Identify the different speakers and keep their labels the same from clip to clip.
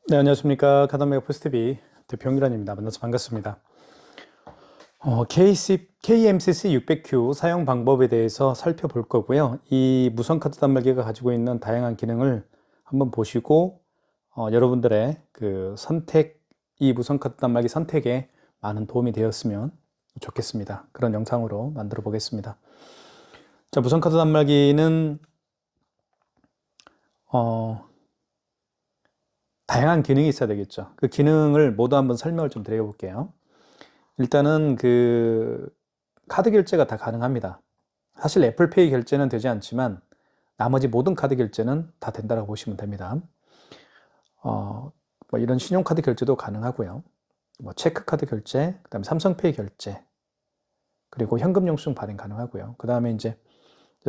Speaker 1: 네, 안녕하십니까. 카단메가 포스트비 대표 홍기란입니다. 만나서 반갑습니다. KMCC 600Q 사용 방법에 대해서 살펴볼 거고요. 이 무선 카드 단말기가 가지고 있는 다양한 기능을 한번 보시고, 여러분들의 그 선택, 이 무선 카드 단말기 선택에 많은 도움이 되었으면 좋겠습니다. 그런 영상으로 만들어 보겠습니다. 자, 무선 카드 단말기는, 다양한 기능이 있어야 되겠죠. 그 기능을 모두 한번 설명을 좀 드려볼게요. 일단은 그 카드 결제가 다 가능합니다. 사실 애플페이 결제는 되지 않지만 나머지 모든 카드 결제는 다 된다고 보시면 됩니다. 뭐 이런 신용카드 결제도 가능하고요. 뭐 체크카드 결제, 그다음에 삼성페이 결제, 그리고 현금 영수증 발행 가능하고요. 그 다음에 이제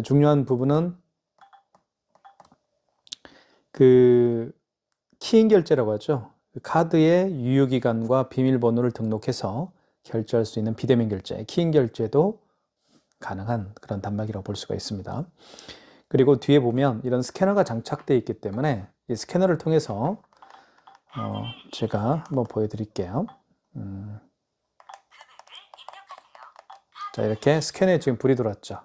Speaker 1: 중요한 부분은 그 키인 결제라고 하죠. 카드의 유효기간과 비밀번호를 등록해서 결제할 수 있는 비대면 결제, 키인 결제도 가능한 그런 단말기라고 볼 수가 있습니다. 그리고 뒤에 보면 이런 스캐너가 장착되어 있기 때문에 이 스캐너를 통해서 제가 한번 보여드릴게요. 자, 이렇게 스캐너에 지금 불이 들어왔죠.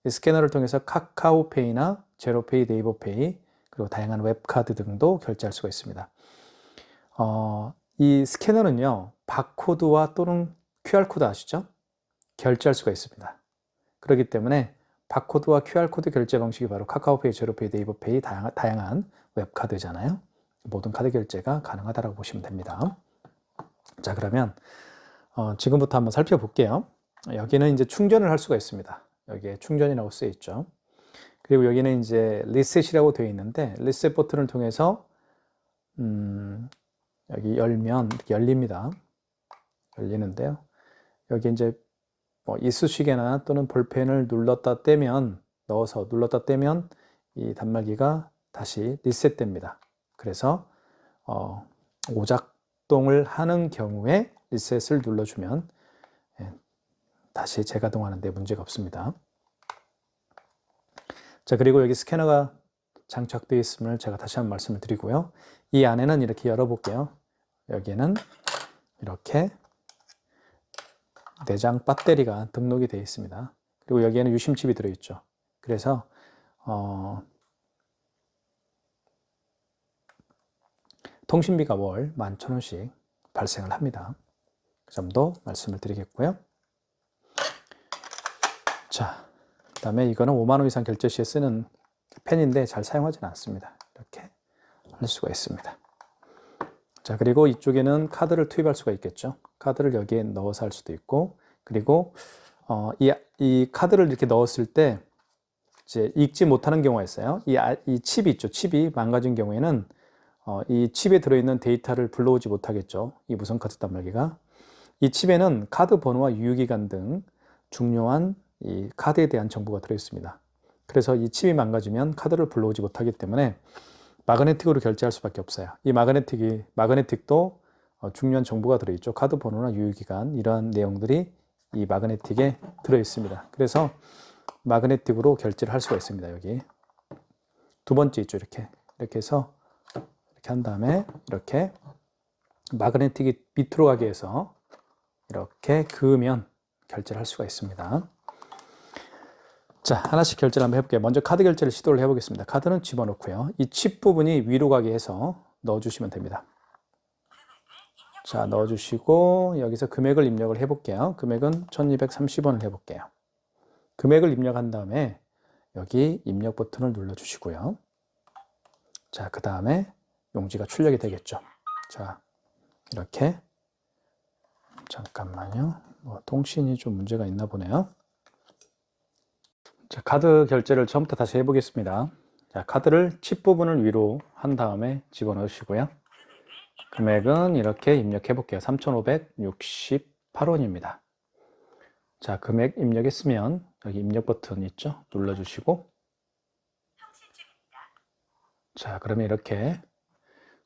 Speaker 1: 이 스캐너를 통해서 카카오페이나 제로페이, 네이버페이, 그리고 다양한 웹카드 등도 결제할 수가 있습니다. 이 스캐너는요, 바코드와 또는 QR코드 아시죠? 결제할 수가 있습니다. 그렇기 때문에 바코드와 QR코드 결제 방식이 바로 카카오페이, 제로페이, 네이버페이 다양한 웹카드잖아요. 모든 카드 결제가 가능하다고 보시면 됩니다. 자, 그러면 지금부터 한번 살펴볼게요. 여기는 이제 충전을 할 수가 있습니다. 여기에 충전이라고 쓰여 있죠. 그리고 여기는 이제 리셋이라고 되어 있는데 리셋 버튼을 통해서 여기 열면 이렇게 열립니다. 열리는데요. 여기 이제 뭐 이쑤시개나 또는 볼펜을 눌렀다 떼면 넣어서 눌렀다 떼면 이 단말기가 다시 리셋됩니다. 그래서 오작동을 하는 경우에 리셋을 눌러주면 다시 재가동하는 데 문제가 없습니다. 자, 그리고 여기 스캐너가 장착되어 있음을 제가 다시 한번 말씀을 드리고요. 이 안에는 이렇게 열어볼게요. 여기에는 이렇게 내장 배터리가 등록이 되어 있습니다. 그리고 여기에는 유심칩이 들어있죠. 그래서 통신비가 월 11,000원씩 발생을 합니다. 그 점도 말씀을 드리겠고요. 자, 그 다음에 이거는 5만 원 이상 결제 시에 쓰는 펜인데 잘 사용하지는 않습니다. 이렇게 할 수가 있습니다. 자, 그리고 이쪽에는 카드를 투입할 수가 있겠죠. 카드를 여기에 넣어서 할 수도 있고, 그리고 이 카드를 이렇게 넣었을 때 이제 읽지 못하는 경우가 있어요. 이 칩이 있죠. 칩이 망가진 경우에는 이 칩에 들어있는 데이터를 불러오지 못하겠죠. 이 무선 카드 단말기가. 이 칩에는 카드 번호와 유효기간 등 중요한 이 카드에 대한 정보가 들어있습니다. 그래서 이 칩이 망가지면 카드를 불러오지 못하기 때문에 마그네틱으로 결제할 수밖에 없어요. 이 마그네틱도 중요한 정보가 들어있죠. 카드 번호나 유효기간 이러한 내용들이 이 마그네틱에 들어있습니다. 그래서 마그네틱으로 결제를 할 수가 있습니다. 여기 두 번째 있죠. 이렇게 해서 이렇게 한 다음에 이렇게 마그네틱이 밑으로 가게 해서 이렇게 그으면 결제를 할 수가 있습니다. 자, 하나씩 결제를 한번 해볼게요. 먼저 카드 결제를 시도를 해보겠습니다. 카드는 집어넣고요. 이 칩 부분이 위로 가게 해서 넣어주시면 됩니다. 자, 넣어주시고 여기서 금액을 입력을 해볼게요. 금액은 1230원을 해볼게요. 금액을 입력한 다음에 여기 입력 버튼을 눌러주시고요. 자, 그 다음에 용지가 출력이 되겠죠. 자, 이렇게 잠깐만요. 통신이 좀 문제가 있나 보네요. 자, 카드 결제를 처음부터 다시 해보겠습니다. 자, 카드를 칩 부분을 위로 한 다음에 집어넣으시고요. 금액은 이렇게 입력해 볼게요. 3,568원입니다. 자, 금액 입력했으면 여기 입력 버튼 있죠? 눌러주시고 자, 그러면 이렇게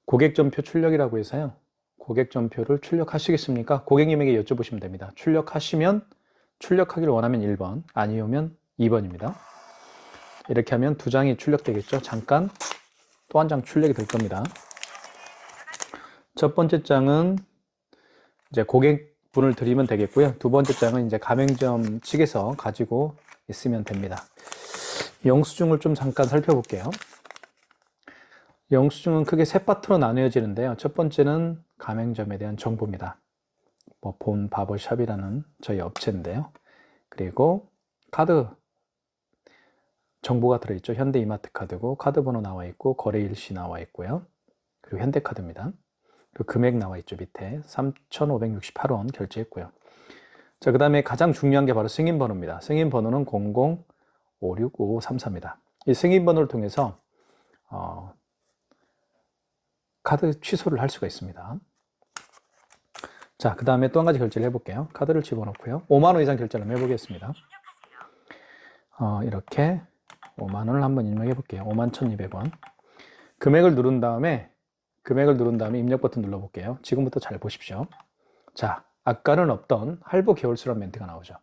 Speaker 1: 고객전표 출력이라고 해서요. 고객전표를 출력하시겠습니까? 고객님에게 여쭤보시면 됩니다. 출력하시면 출력하기를 원하면 1번, 아니오면 2번입니다. 이렇게 하면 두 장이 출력되겠죠. 잠깐 또 한 장 출력이 될 겁니다. 첫 번째 장은 이제 고객분을 드리면 되겠고요. 두 번째 장은 이제 가맹점 측에서 가지고 있으면 됩니다. 영수증을 좀 잠깐 살펴볼게요. 영수증은 크게 세 파트로 나누어지는데요. 첫 번째는 가맹점에 대한 정보입니다. 본 바버샵이라는 저희 업체인데요. 그리고 카드 정보가 들어있죠. 현대 이마트 카드고 카드 번호 나와 있고 거래 일시 나와 있고요. 그리고 현대카드입니다. 그리고 금액 나와 있죠. 밑에 3,568원 결제했고요. 자, 그 다음에 가장 중요한 게 바로 승인 번호입니다. 승인 번호는 00565534입니다. 이 승인 번호를 통해서 카드 취소를 할 수가 있습니다. 자, 그 다음에 또 한 가지 결제를 해볼게요. 카드를 집어넣고요. 5만 원 이상 결제를 한번 해보겠습니다. 이렇게 5만 원을 한번 입력해 볼게요. 51,200원. 금액을 누른 다음에 입력 버튼 눌러볼게요. 지금부터 잘 보십시오. 자, 아까는 없던 할부 개월수란 멘트가 나오죠.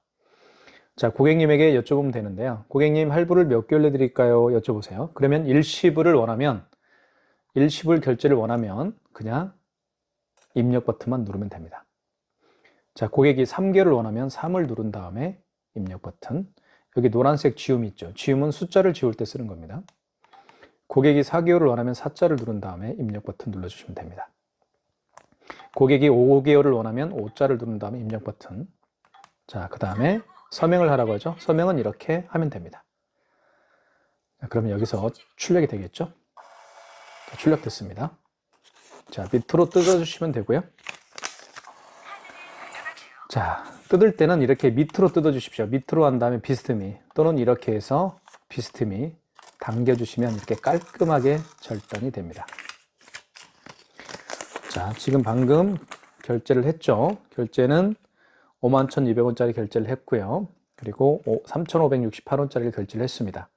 Speaker 1: 자, 고객님에게 여쭤보면 되는데요. 고객님, 할부를 몇 개월 내드릴까요? 여쭤보세요. 그러면 일시불을 결제를 원하면 그냥 입력 버튼만 누르면 됩니다. 자, 고객이 3개월을 원하면 3을 누른 다음에 입력 버튼. 여기 노란색 지움 있죠. 지움은 숫자를 지울 때 쓰는 겁니다. 고객이 4개월을 원하면 4자를 누른 다음에 입력 버튼 눌러주시면 됩니다. 고객이 5개월을 원하면 5자를 누른 다음에 입력 버튼. 자, 그 다음에 서명을 하라고 하죠. 서명은 이렇게 하면 됩니다. 자, 그러면 여기서 출력이 되겠죠. 자, 출력됐습니다. 자, 밑으로 뜯어주시면 되고요. 자, 뜯을 때는 이렇게 밑으로 뜯어주십시오. 밑으로 한 다음에 비스듬히 또는 이렇게 해서 비스듬히 당겨주시면 이렇게 깔끔하게 절단이 됩니다. 자, 지금 방금 결제를 했죠. 결제는 51,200원짜리 결제를 했고요. 그리고 3,568원짜리를 결제를 했습니다.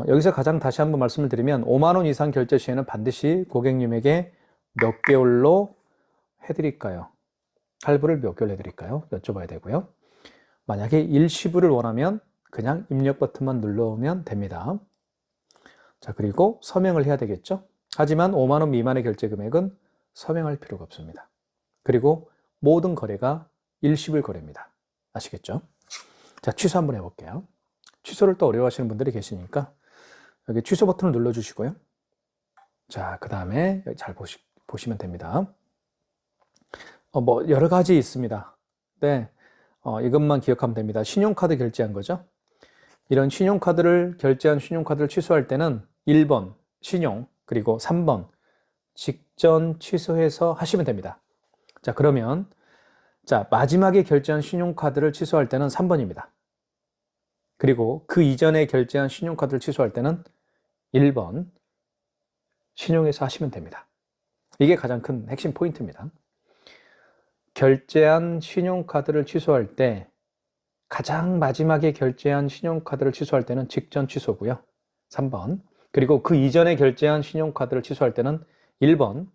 Speaker 1: 여기서 가장 다시 한번 말씀을 드리면 5만 원 이상 결제 시에는 반드시 고객님에게 몇 개월로 해드릴까요? 할부를 몇 개월 해드릴까요? 여쭤봐야 되고요. 만약에 일시불을 원하면 그냥 입력 버튼만 눌러오면 됩니다. 자, 그리고 서명을 해야 되겠죠? 하지만 5만 원 미만의 결제 금액은 서명할 필요가 없습니다. 그리고 모든 거래가 일시불 거래입니다. 아시겠죠? 자, 취소 한번 해볼게요. 취소를 또 어려워하시는 분들이 계시니까 여기 취소 버튼을 눌러주시고요. 자, 그 다음에 잘 보시면 됩니다. 여러 가지 있습니다. 네, 이것만 기억하면 됩니다. 신용카드 결제한 거죠. 이런 신용카드를 결제한 신용카드를 취소할 때는 1번 신용 그리고 3번 직전 취소해서 하시면 됩니다. 자, 그러면 마지막에 결제한 신용카드를 취소할 때는 3번입니다. 그리고 그 이전에 결제한 신용카드를 취소할 때는 1번 신용해서 하시면 됩니다. 이게 가장 큰 핵심 포인트입니다. 결제한 신용카드를 취소할 때 가장 마지막에 결제한 신용카드를 취소할 때는 직전 취소고요. 3번. 그리고 그 이전에 결제한 신용카드를 취소할 때는 1번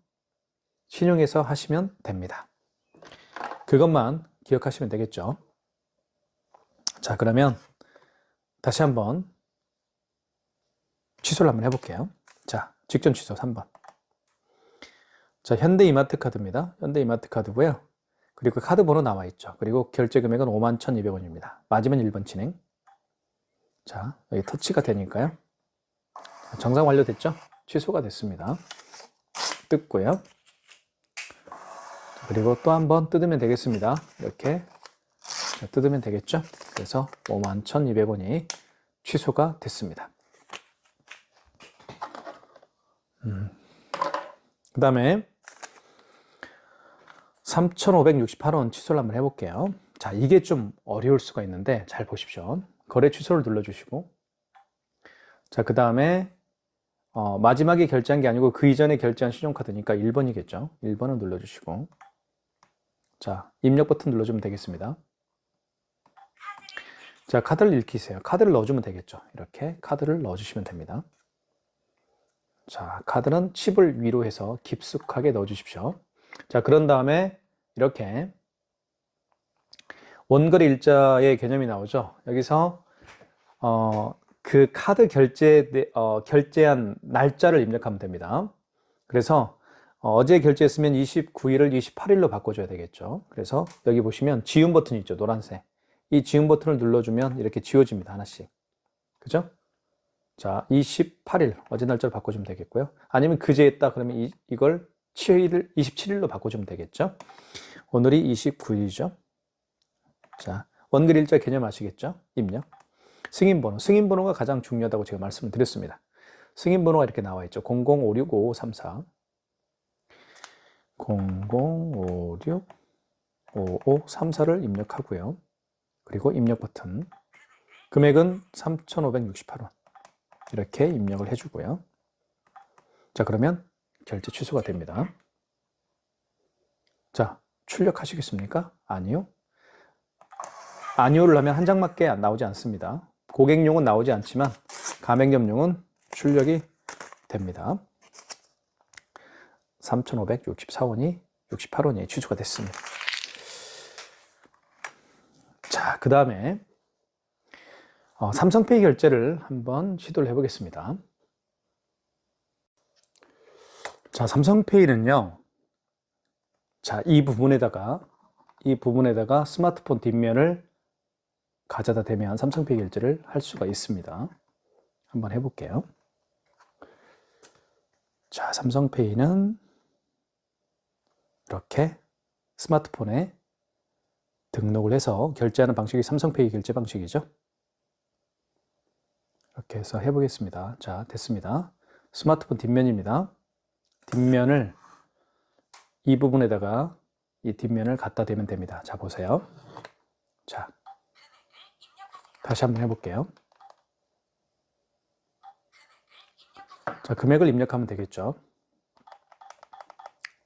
Speaker 1: 신용해서 하시면 됩니다. 그것만 기억하시면 되겠죠. 자, 그러면 다시 한번 취소를 한번 해볼게요. 자, 직전 취소 3번. 자, 현대 이마트 카드입니다. 현대 이마트 카드고요. 그리고 카드 번호 나와 있죠. 그리고 결제 금액은 51,200원입니다. 맞으면 1번 진행. 자, 여기 터치가 되니까요. 정상 완료됐죠? 취소가 됐습니다. 뜯고요. 그리고 또 한번 뜯으면 되겠습니다. 이렇게 뜯으면 되겠죠? 그래서 51,200원이 취소가 됐습니다. 그 다음에 3,568원 취소를 한번 해볼게요. 자, 이게 좀 어려울 수가 있는데 잘 보십시오. 거래 취소를 눌러주시고, 자, 그 다음에 마지막에 결제한 게 아니고 그 이전에 결제한 신용카드니까 1번이겠죠. 1번을 눌러주시고, 자, 입력 버튼 눌러주면 되겠습니다. 자, 카드를 읽히세요. 카드를 넣어주면 되겠죠. 이렇게 카드를 넣어주시면 됩니다. 자, 카드는 칩을 위로 해서 깊숙하게 넣어주십시오. 자, 그런 다음에 이렇게 원거래 일자의 개념이 나오죠. 여기서 그 카드 결제한 날짜를 입력하면 됩니다. 그래서 어제 결제했으면 29일을 28일로 바꿔줘야 되겠죠. 그래서 여기 보시면 지운 버튼이 있죠. 노란색. 이 지운 버튼을 눌러주면 이렇게 지워집니다. 하나씩. 그죠? 자, 28일 어제 날짜로 바꿔주면 되겠고요. 아니면 그제 했다 그러면 이걸 27일로 바꿔주면 되겠죠. 오늘이 29일이죠. 자, 원글 일자 개념 아시겠죠? 입력. 승인번호. 승인번호가 가장 중요하다고 제가 말씀을 드렸습니다. 승인번호가 이렇게 나와 있죠. 00565534 00565534를 입력하고요. 그리고 입력 버튼. 금액은 3,568원. 이렇게 입력을 해주고요. 자, 그러면 결제 취소가 됩니다. 자, 출력하시겠습니까? 아니요. 아니오를 하면 한 장밖에 나오지 않습니다. 고객용은 나오지 않지만 가맹점용은 출력이 됩니다. 3,564원이 68원이 취소가 됐습니다. 자, 그 다음에 삼성페이 결제를 한번 시도를 해보겠습니다. 자, 삼성페이는요. 자, 이 부분에다가 스마트폰 뒷면을 가져다 대면 삼성페이 결제를 할 수가 있습니다. 한번 해볼게요. 자, 삼성페이는 이렇게 스마트폰에 등록을 해서 결제하는 방식이 삼성페이 결제 방식이죠. 이렇게 해서 해보겠습니다. 자, 됐습니다. 스마트폰 뒷면입니다. 뒷면을 이 부분에다가 이 뒷면을 갖다 대면 됩니다. 자, 보세요. 자, 다시 한번 해볼게요. 자, 금액을 입력하면 되겠죠.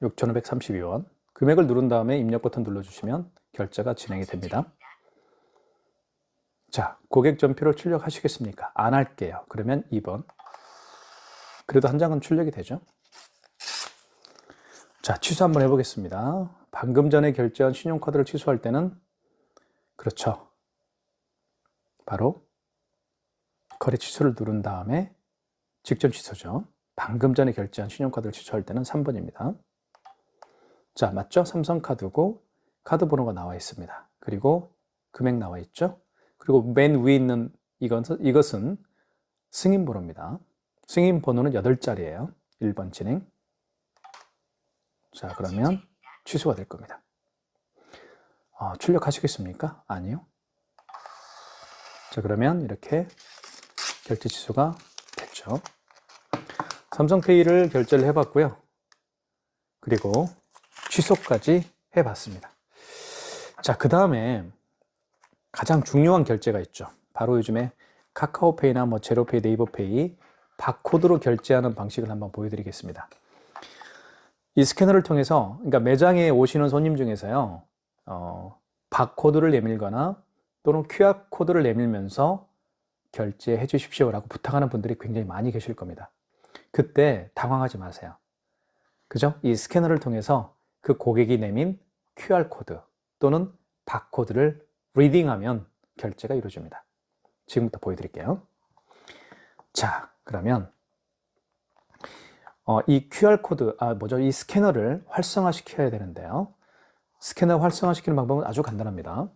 Speaker 1: 6,532원. 금액을 누른 다음에 입력 버튼 눌러주시면 결제가 진행이 됩니다. 자, 고객 전표를 출력하시겠습니까? 안 할게요. 그러면 2번. 그래도 한 장은 출력이 되죠. 자, 취소 한번 해보겠습니다. 방금 전에 결제한 신용카드를 취소할 때는 그렇죠. 바로 거래 취소를 누른 다음에 직전 취소죠. 방금 전에 결제한 신용카드를 취소할 때는 3번입니다. 자, 맞죠? 삼성카드고 카드 번호가 나와 있습니다. 그리고 금액 나와 있죠? 그리고 맨 위에 있는 이것은 승인번호입니다. 승인번호는 8자리예요. 1번 진행. 자, 그러면 취소가 될 겁니다. 출력하시겠습니까? 아니요. 자, 그러면 이렇게 결제 취소가 됐죠. 삼성페이를 결제를 해봤고요. 그리고 취소까지 해봤습니다. 자, 그 다음에 가장 중요한 결제가 있죠. 바로 요즘에 카카오페이나 제로페이, 네이버페이 바코드로 결제하는 방식을 한번 보여드리겠습니다. 이 스캐너를 통해서, 그러니까 매장에 오시는 손님 중에서요, 바코드를 내밀거나 또는 QR코드를 내밀면서 결제해 주십시오라고 부탁하는 분들이 굉장히 많이 계실 겁니다. 그때 당황하지 마세요. 그죠? 이 스캐너를 통해서 그 고객이 내민 QR코드 또는 바코드를 리딩하면 결제가 이루어집니다. 지금부터 보여드릴게요. 자, 그러면 이 QR코드, 이 스캐너를 활성화시켜야 되는데요. 스캐너 활성화시키는 방법은 아주 간단합니다.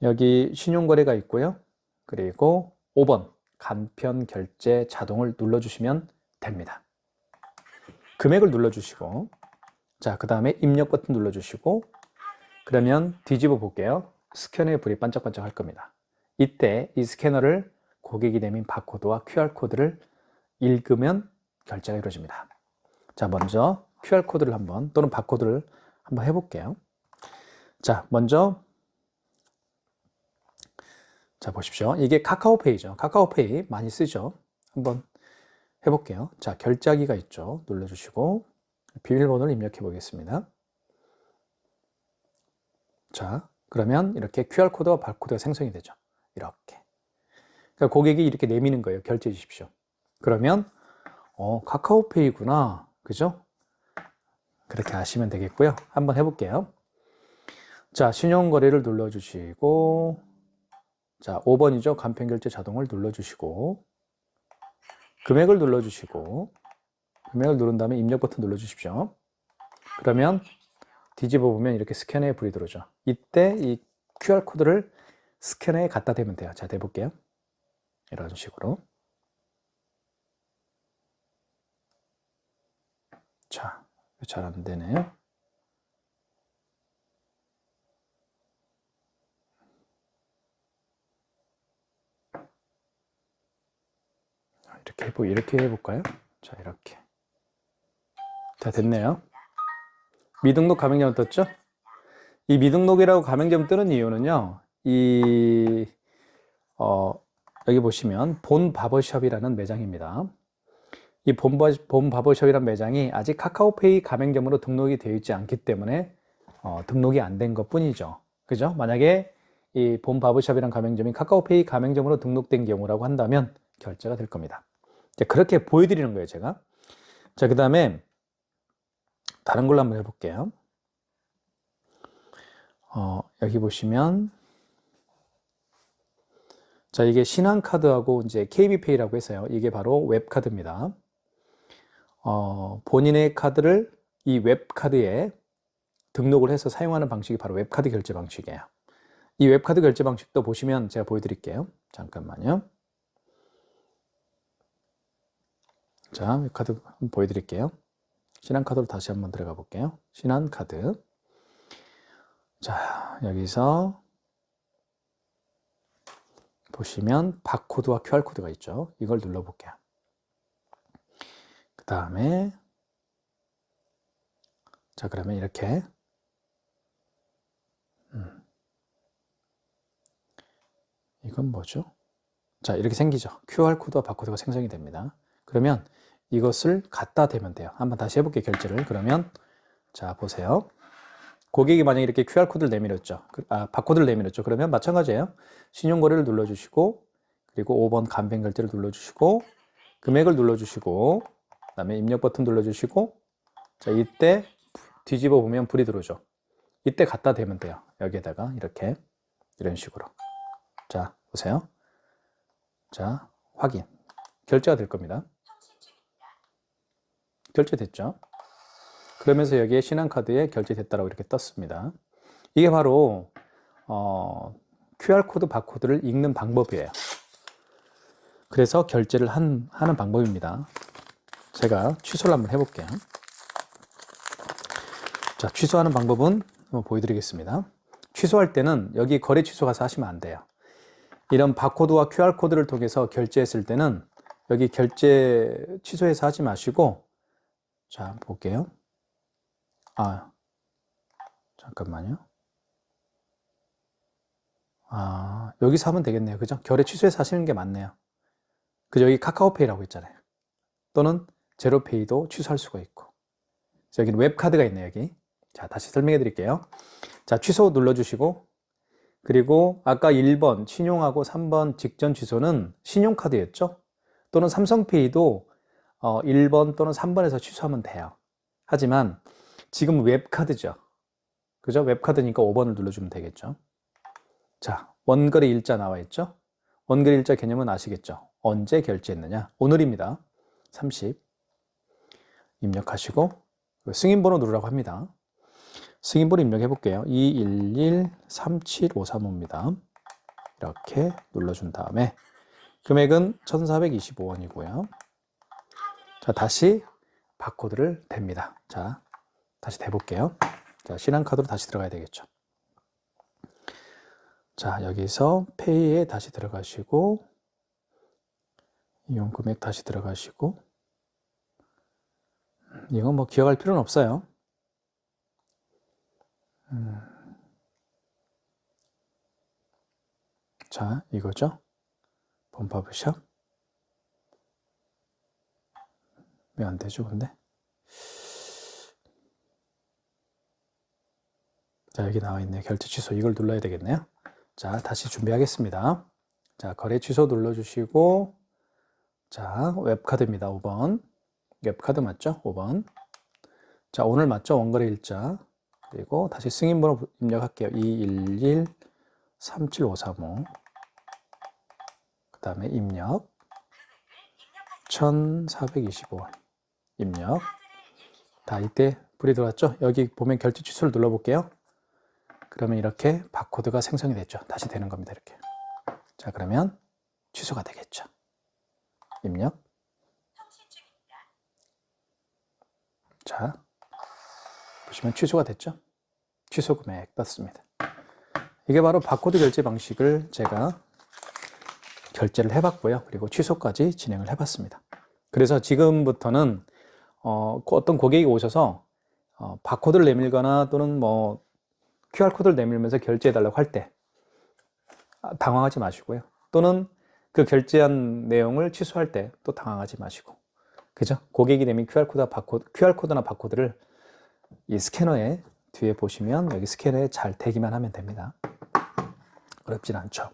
Speaker 1: 여기 신용거래가 있고요. 그리고 5번 간편 결제 자동을 눌러주시면 됩니다. 금액을 눌러주시고, 자, 그 다음에 입력 버튼 눌러주시고, 그러면 뒤집어 볼게요. 스캐너의 불이 반짝반짝 할 겁니다. 이때 이 스캐너를 고객이 내민 바코드와 QR코드를 읽으면 결제가 이루어집니다. 자, 먼저 QR코드를 또는 바코드를 한번 해볼게요. 자, 먼저, 자, 보십시오. 이게 카카오페이죠. 카카오페이 많이 쓰죠. 한번 해볼게요. 자, 결제하기가 있죠. 눌러주시고, 비밀번호를 입력해 보겠습니다. 자, 그러면 이렇게 QR코드와 바코드가 생성이 되죠. 이렇게. 그러니까 고객이 이렇게 내미는 거예요. 결제해 주십시오. 그러면, 카카오페이구나. 그죠? 그렇게 아시면 되겠고요. 한번 해볼게요. 자, 신용거래를 눌러주시고, 자, 5번이죠. 간편결제 자동을 눌러주시고, 금액을 눌러주시고, 금액을 누른 다음에 입력 버튼 눌러주십시오. 그러면 뒤집어 보면 이렇게 스캐너에 불이 들어오죠. 이때 이 QR코드를 스캐너에 갖다 대면 돼요. 자, 대볼게요. 이런 식으로. 자, 잘 안 되네요. 이렇게 해볼까요? 자, 이렇게. 다 됐네요. 미등록 가맹점 떴죠? 이 미등록이라고 가맹점 뜨는 이유는요, 여기 보시면 본 바버숍이라는 매장입니다. 이 본 바버숍이라는 매장이 아직 카카오페이 가맹점으로 등록이 되어 있지 않기 때문에 등록이 안 된 것 뿐이죠. 그죠? 만약에 이 본 바버숍이라는 가맹점이 카카오페이 가맹점으로 등록된 경우라고 한다면 결제가 될 겁니다. 그렇게 보여드리는 거예요, 제가. 자, 그 다음에 다른 걸로 한번 해볼게요. 여기 보시면, 자, 이게 신한카드하고 이제 KB페이라고 해서요. 이게 바로 웹카드입니다. 본인의 카드를 이 웹카드에 등록을 해서 사용하는 방식이 바로 웹카드 결제 방식이에요. 이 웹카드 결제 방식도 보시면 제가 보여드릴게요. 잠깐만요. 자, 웹카드 한번 보여드릴게요. 신한카드로 다시 한번 들어가 볼게요. 신한카드. 자, 여기서 보시면 바코드와 QR코드가 있죠. 이걸 눌러볼게요. 그 다음에 자, 그러면 이렇게 이건 뭐죠? 자, 이렇게 생기죠. QR코드와 바코드가 생성이 됩니다. 그러면 이것을 갖다 대면 돼요. 한번 다시 해볼게요, 결제를. 그러면 자, 보세요. 고객이 만약에 이렇게 QR코드를 내밀었죠. 바코드를 내밀었죠. 그러면 마찬가지예요. 신용거래를 눌러주시고, 그리고 5번 간편 결제를 눌러주시고, 금액을 눌러주시고, 그 다음에 입력 버튼 눌러주시고, 자, 이때 뒤집어 보면 불이 들어오죠. 이때 갖다 대면 돼요. 여기에다가 이렇게, 이런 식으로. 자, 보세요. 자, 확인. 결제가 될 겁니다. 결제됐죠. 그러면서 여기에 신한카드에 결제됐다라고 이렇게 떴습니다. 이게 바로 QR코드, 바코드를 읽는 방법이에요. 그래서 결제를 하는 방법입니다. 제가 취소를 한번 해볼게요. 자, 취소하는 방법은 한번 보여드리겠습니다. 취소할 때는 여기 거래 취소 가서 하시면 안 돼요. 이런 바코드와 QR코드를 통해서 결제했을 때는 여기 결제 취소해서 하지 마시고, 자, 볼게요. 잠깐만요. 여기서 하면 되겠네요. 그죠? 결제 취소해서 하시는 게 맞네요. 그죠? 여기 카카오페이라고 있잖아요. 또는 제로페이도 취소할 수가 있고. 여기는 웹카드가 있네요, 여기. 자, 다시 설명해 드릴게요. 자, 취소 눌러주시고, 그리고 아까 1번 신용하고 3번 직전 취소는 신용카드였죠? 또는 삼성페이도 1번 또는 3번에서 취소하면 돼요. 하지만 지금 웹카드죠. 그죠? 웹카드니까 5번을 눌러주면 되겠죠. 자, 원거래 일자 나와 있죠? 원거래 일자 개념은 아시겠죠? 언제 결제했느냐? 오늘입니다. 30 입력하시고 승인번호 누르라고 합니다. 승인번호 입력해 볼게요. 211-37535입니다. 이렇게 눌러준 다음에 금액은 1,425원이고요. 자, 다시 바코드를 댑니다. 자, 다시 대볼게요. 자, 신한카드로 다시 들어가야 되겠죠. 자, 여기서 페이에 다시 들어가시고, 이용 금액 다시 들어가시고, 이건 뭐 기억할 필요는 없어요. 자, 이거죠. 본바버샵. 왜 안 되죠, 근데? 자, 여기 나와 있네요. 결제 취소. 이걸 눌러야 되겠네요. 자, 다시 준비하겠습니다. 자, 거래 취소 눌러주시고, 자, 웹카드입니다. 5번. 웹카드 맞죠? 5번. 자, 오늘 맞죠? 원거래 일자. 그리고 다시 승인번호 입력할게요. 211-37535. 그 다음에 입력. 1,425원. 입력. 다 이때 불이 들어왔죠? 여기 보면 결제 취소를 눌러볼게요. 그러면 이렇게 바코드가 생성이 됐죠. 다시 되는 겁니다. 이렇게. 자, 그러면 취소가 되겠죠. 입력. 자, 보시면 취소가 됐죠. 취소 금액 떴습니다. 이게 바로 바코드 결제 방식을 제가 결제를 해봤고요. 그리고 취소까지 진행을 해봤습니다. 그래서 지금부터는 어떤 고객이 오셔서 바코드를 내밀거나 또는 뭐 QR코드를 내밀면서 결제해달라고 할 때 당황하지 마시고요. 또는 그 결제한 내용을 취소할 때 또 당황하지 마시고, 그죠? 고객이 내민 QR코드나 바코드를 이 스캐너에 뒤에 보시면 여기 스캐너에 잘 대기만 하면 됩니다. 어렵진 않죠.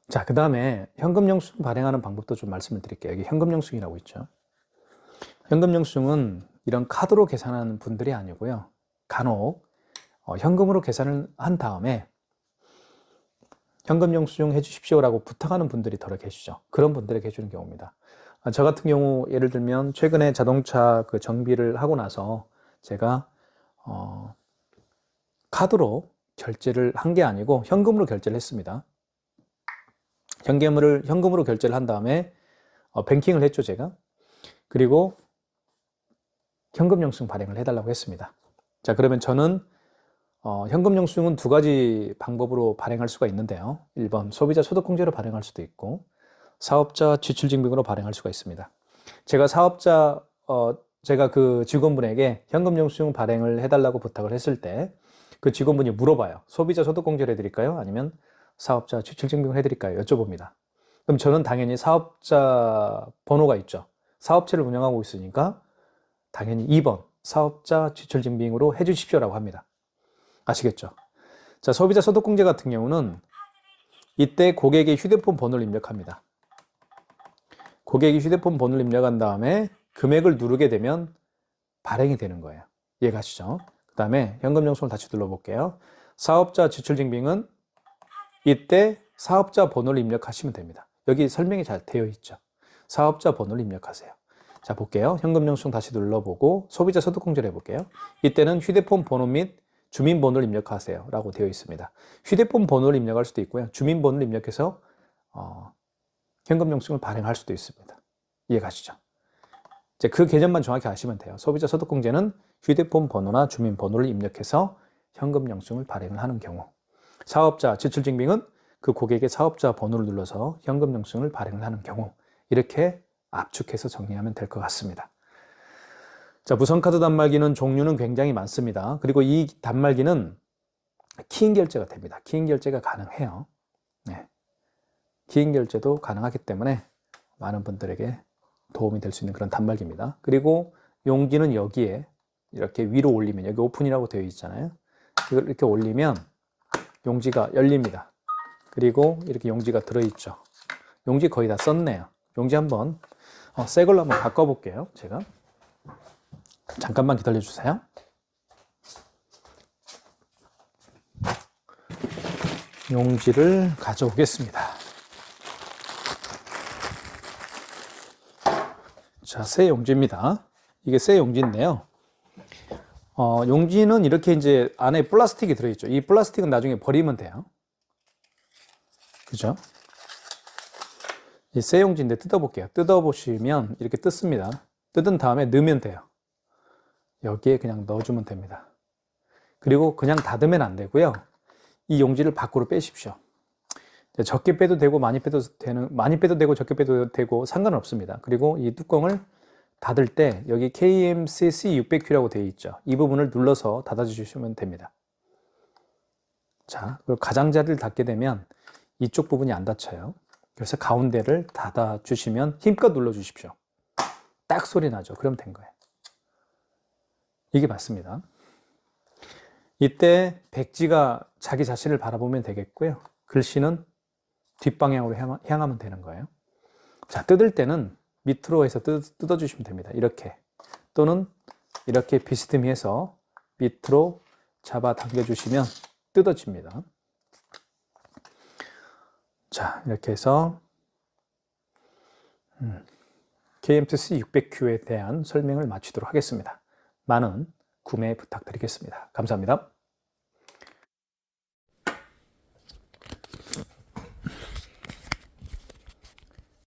Speaker 1: 자, 그 다음에 현금 영수증 발행하는 방법도 좀 말씀을 드릴게요. 여기 현금 영수증이라고 있죠. 현금 영수증은 이런 카드로 계산하는 분들이 아니고요. 간혹 현금으로 계산을 한 다음에 현금 영수증 해주십시오라고 부탁하는 분들이 덜어 계시죠. 그런 분들에게 해주는 경우입니다. 저 같은 경우 예를 들면 최근에 자동차 그 정비를 하고 나서 제가 카드로 결제를 한 게 아니고 현금으로 결제를 했습니다. 현금으로 결제를 한 다음에 뱅킹을 했죠, 제가. 그리고 현금 영수증 발행을 해달라고 했습니다. 자, 그러면 저는 현금 영수증은 두 가지 방법으로 발행할 수가 있는데요. 1번 소비자 소득공제로 발행할 수도 있고, 사업자 지출증빙으로 발행할 수가 있습니다. 제가 그 직원분에게 현금 영수증 발행을 해달라고 부탁을 했을 때 그 직원분이 물어봐요. 소비자 소득공제를 해드릴까요? 아니면 사업자 지출증빙을 해드릴까요? 여쭤봅니다. 그럼 저는 당연히 사업자 번호가 있죠. 사업체를 운영하고 있으니까 당연히 2번 사업자 지출증빙으로 해주십시오라고 합니다. 아시겠죠? 자, 소비자 소득공제 같은 경우는 이때 고객의 휴대폰 번호를 입력합니다. 고객이 휴대폰 번호를 입력한 다음에 금액을 누르게 되면 발행이 되는 거예요. 이해가시죠? 그 다음에 현금 영수증을 다시 눌러볼게요. 사업자 지출증빙은 이때 사업자 번호를 입력하시면 됩니다. 여기 설명이 잘 되어 있죠. 사업자 번호를 입력하세요. 자, 볼게요. 현금 영수증 다시 눌러보고 소비자 소득공제를 해볼게요. 이때는 휴대폰 번호 및 주민번호를 입력하세요 라고 되어 있습니다. 휴대폰 번호를 입력할 수도 있고요. 주민번호를 입력해서 현금 영수증을 발행할 수도 있습니다. 이해가시죠? 이제 그 개념만 정확히 아시면 돼요. 소비자 소득공제는 휴대폰 번호나 주민번호를 입력해서 현금 영수증을 발행을 하는 경우, 사업자 지출증빙은 그 고객의 사업자 번호를 눌러서 현금 영수증을 발행을 하는 경우, 이렇게 압축해서 정리하면 될 것 같습니다. 자, 무선카드 단말기는 종류는 굉장히 많습니다. 그리고 이 단말기는 키인 결제가 됩니다. 키인 결제가 가능해요. 네. 키인 결제도 가능하기 때문에 많은 분들에게 도움이 될 수 있는 그런 단말기입니다. 그리고 용지는 여기에 이렇게 위로 올리면, 여기 오픈이라고 되어 있잖아요. 이걸 이렇게 올리면 용지가 열립니다. 그리고 이렇게 용지가 들어있죠. 용지 거의 다 썼네요. 용지 한번 새 걸로 한번 바꿔볼게요. 제가 잠깐만 기다려 주세요. 용지를 가져오겠습니다. 자, 새 용지입니다. 이게 새 용지인데요. 용지는 이렇게 이제 안에 플라스틱이 들어있죠. 이 플라스틱은 나중에 버리면 돼요. 그죠? 이 새 용지인데 뜯어볼게요. 뜯어보시면 이렇게 뜯습니다. 뜯은 다음에 넣으면 돼요. 여기에 그냥 넣어주면 됩니다. 그리고 그냥 닫으면 안 되고요. 이 용지를 밖으로 빼십시오. 적게 빼도 되고 많이 빼도 되고 적게 빼도 되고 상관은 없습니다. 그리고 이 뚜껑을 닫을 때 여기 KMCC 600Q라고 되어 있죠. 이 부분을 눌러서 닫아주시면 됩니다. 자, 그리고 가장자리를 닫게 되면 이쪽 부분이 안 닫혀요. 그래서 가운데를 닫아주시면 힘껏 눌러주십시오. 딱 소리 나죠. 그럼 된 거예요. 이게 맞습니다. 이때 백지가 자기 자신을 바라보면 되겠고요. 글씨는 뒷방향으로 향하면 되는 거예요. 자, 뜯을 때는 밑으로 해서 뜯어주시면 됩니다. 이렇게. 또는 이렇게 비스듬히 해서 밑으로 잡아 당겨주시면 뜯어집니다. 자, 이렇게 해서 KMTC 600Q에 대한 설명을 마치도록 하겠습니다. 많은 구매 부탁드리겠습니다. 감사합니다.